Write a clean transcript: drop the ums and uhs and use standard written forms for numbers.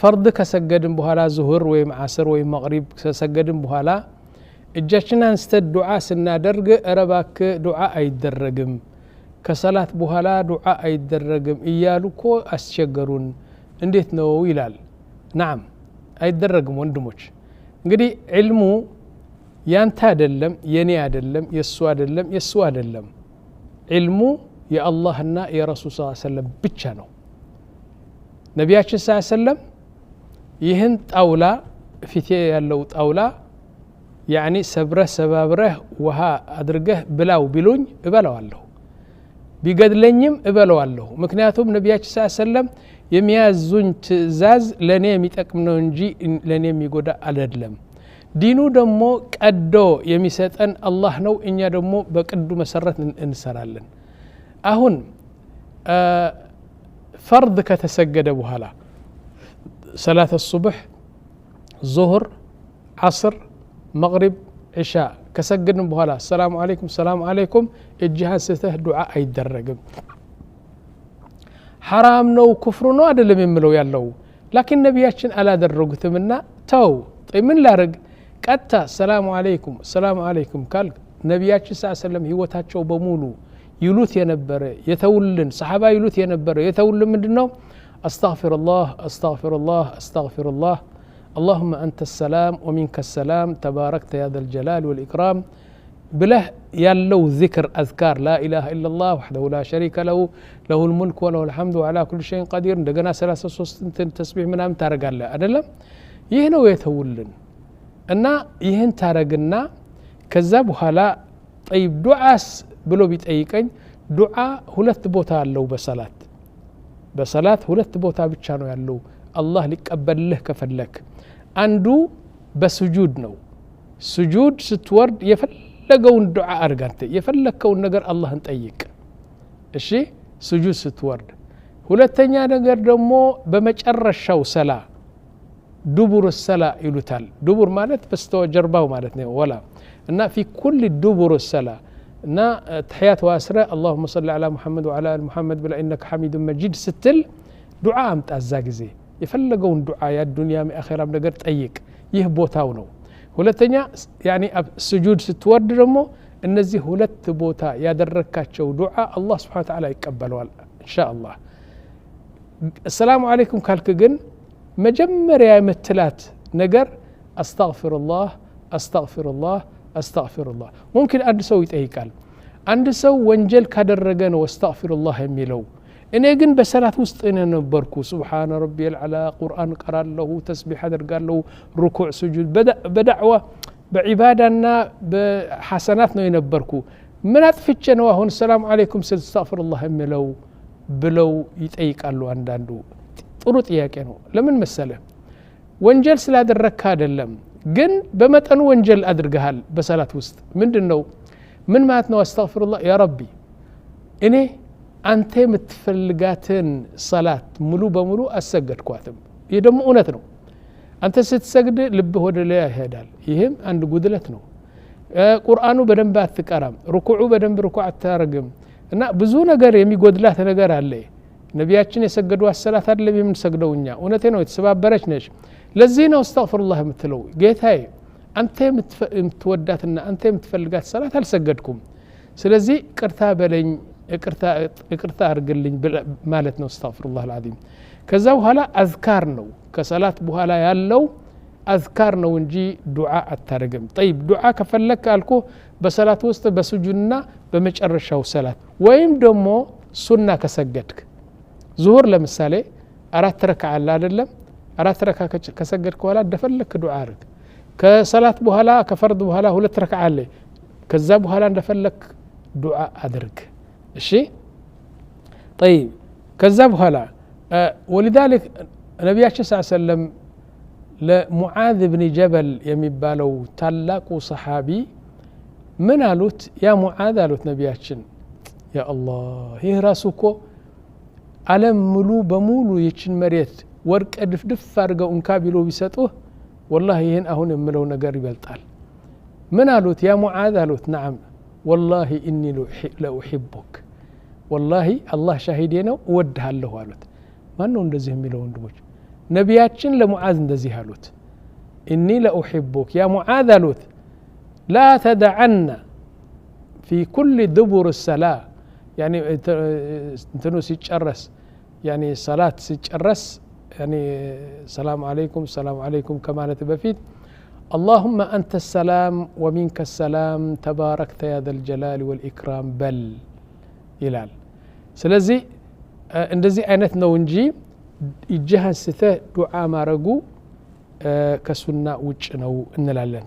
فرض كسجدن بحالا ظهر ويم عصر ويم مغرب كسجدن بحالا እጃችንን አንስተን ዱዓ ስናደርግ ረባክ ዱዓ አይደረግም ከሰላት በኋላ ዱዓ አይደረግም እያሉኮ አስቸገሩን እንዴት ነው ይላል نعم አይደረግም ወንድሞች እንግዲህ ዒልሙ ያንተ አይደለም የኔ አይደለም የሱ አይደለም ዒልሙ የአላህና የረሱል ሰለላሁ ዐለይሂ ወሰለም ብቻ ነው ነቢያችን ሰለላሁ ዐለይሂ ወሰለም ይህን ጣውላ ፊቴ ያለው ጣውላ ያኒ ሰባብረህ ውሃ አድርገህ ብላው ቢሉኝ እበላዋለሁ ቢገድለኝም እበላዋለሁ ምክንያቱም ነቢያችን ሰለላሁ ዐለይሂ ወሰለም የሚያዙኝ ትእዛዝ ለኔ የሚጠቅም ነው እንጂ ለኔ የሚጎዳ አይደለም ዲኑ ደግሞ ቀዶ የሚሰጠን አላህ ነው እኛ ደግሞ በቅዱ መሰረት እንሰራለን አሁን فرض ከተሰገደ በኋላ صلاه الصبح ظهر عصر مغرب عشاء كسجدن بحالا السلام عليكم اجهاد ستህ ዱዓ አይደረግም حرام ነው كفر ነው አይደለም የሚለው ያለው لكن ነብያችን አላደረጉትምና ተው ምን ላርግ ቀጣ السلام عليكم قال ነብያችን ሰለላሁ ዐለይሂ ወሰለም ህይወታቸው በሙሉ ይሉት የነበረ የተውልን ሰሃባ ይሉት የነበረ የተውልን ምንድነው استغفر الله اللهم أنت السلام ومنك السلام تباركت يا ذا الجلال والإكرام بله يالو ذكر أذكار لا إله إلا الله وحده لا شريك له الملك وله الحمد وعلى كل شيء قدير دقنا 33 تسبيح منام تارق الله أدلم يهنو يتولن أنا يهن تارقنا كذاب هلا طيب دعاء بلو بيتأيكين دعاء هلت بوتا اللو بصلاة هلت بوتا بتشانو يالو الله لك أبله كفلك አንዱ በስጁድ ነው ስጁድ ስትወርድ የፈለገውን ዱዓ አርጋንተ የፈለከውን ነገር አላህን ጠይቅ እሺ ስጁድ ስትወርድ ሁለተኛ ነገር ደግሞ በመጨረሻው ሰላ ዱቡር ሰላ ይሉታል ዱቡር ማለት በስተጀርባው ማለት ነው ወላ እና في كل دبر الصلاه እና ተህያት ወአስራ اللهم صل على محمد وعلى ال محمد بلا انك حميد مجيد ስትል ዱዓ አምጣ እዛ ጊዜ የፈለገውን ዱዓ ያ ዱንያም አኺራም ነገር ጠይቅ ይህ ቦታው ነው ሁለተኛ ያኒ ስጁድ ስትወርድ ደግሞ እነዚህ ሁለት ቦታ ያደረካቸው ዱዓ አላህ Subhanahu Wa Ta'ala ይቀበለዋል ኢንሻአላህ السلام عليكم ካልክ ግን መጀመሪያ የምትላት ነገር አስተግፊሩላህ ممكن አንድ ሰው ይጠይቃል አንድ ሰው ወንጀል ካደረገ ነው አስተግፊሩላህ የሚለው እኔ ግን በሰላት ውስጥ ነበርኩ ሱብሃን ረቢየል አላ ቁርአን ቀራለሁ ተስቢህ አደርጋለሁ ሩኩዕ ስጁድ በዳዕዋ በዒባዳና በሐሰናት ነው የነበርኩ ምን አጥፍቼ ነው አሁን ሰላም አለይኩም አስተግፊሩላህ የሚለው ብለው ይጠይቃሉ አንዳንዱ ጥሩ ጥያቄ ነው ለምን መሰለ ወንጀል ስላደረካ አይደለም ግን በመጠኑ ወንጀል አድርገሃል በሰላት ውስጥ ምንድነው ምን ማለት ነው አስተግፊሩላህ ያ ረቢ እኔ አንተ የምትፈልጋትን ሰላት ሙሉ በሙሉ አሰገድኳትም ይሄ ደግሞ እውነት ነው አንተ ስትሰግድ ልብህ ወደ ላይ ይሄዳል ይሄም አንድ ጉድለት ነው ቁርአኑ በደንብ አትቀራም ሩኩዑ በደንብ ሩኩዕ አታረግም እና ብዙ ነገር የሚጎድላት ነገር አለ ነቢያችን የሰገዱ ሰላት አይደለም የምንሰግደውኛ እውነቴ ነው የተሰባበረች ነሽ ለዚህ ነው አስተግፊሩላህ የምትለው ጌታዬ አንተ የምትወዳትና አንተ የምትፈልጋት ሰላት አልሰገድኩም ስለዚህ ቅርታ በለኝ ይቅርታ አርግልኝ ማለት ነው አስተግፊሩላህ አልዓዚም ከዛ በኋላ አዝካር ነው ከሰላት በኋላ ያለው አዝካር ነው እንጂ ዱዓ አታረግም طيب ዱዓ ከፈለክ አልኩ በሰላት ውስጥ በስጁድና በመጨረሻው ሰላት ወይም ደግሞ ሱና ከሰገድክ ዙሁር ለምሳሌ 4 ረካዓ አይደለም 4 ረካዓ ከሰገድክ በኋላ እንደፈለክ ዱዓ አርግ ከሰላት በኋላ ከፈርድ በኋላ 2 ረካዓ አለ ከዛ በኋላ እንደፈለክ ዱዓ አድርግ እሺ طيب ከዛ በኋላ ولذلك ነብያችን ሰለላሁ ዐለይሂ ወሰለም ለሙዓዝ ብን ጀበል የሚባለው ታላቁ ሰሃቢ ምን አሉት ያ ሙዓዝ አሉት ነብያችን ያ አላህ ይህ ራሱኮ ዓለም ሙሉ በሙሉ ይችን መሬት ወርቅ ድፍድፍ አድርገው እንካ ቢሎ ቢሰጡህ والله ይሄን አሁን የምለው ነገር ይበልጣል ምን አሉት ያ ሙዓዝ አሉት نعم والله إني لأحبك والله الله شاهدي ነው እወድሃለሁ አሉት ማን ነው እንደዚህ የሚለው ወንድሞች ነቢያችን ለሙዓዝ እንደዚህ አሉት إني لأحبك يا معاذ አሉት لا تدعنا في كل دبر الصلاة يعني እንትኑ ሲጨረስ يعني صلاة ሲጨረስ يعني السلام عليكم كمالت بفيت اللهم أنت السلام ومنك السلام تباركت يا ذا الجلال والإكرام بل ይላል ስለዚህ እንደዚህ አይነት ነው እንጂ እጅህን ስተህ ዱዓ ማረጉ ከሱና ውጭ ነው እንላለን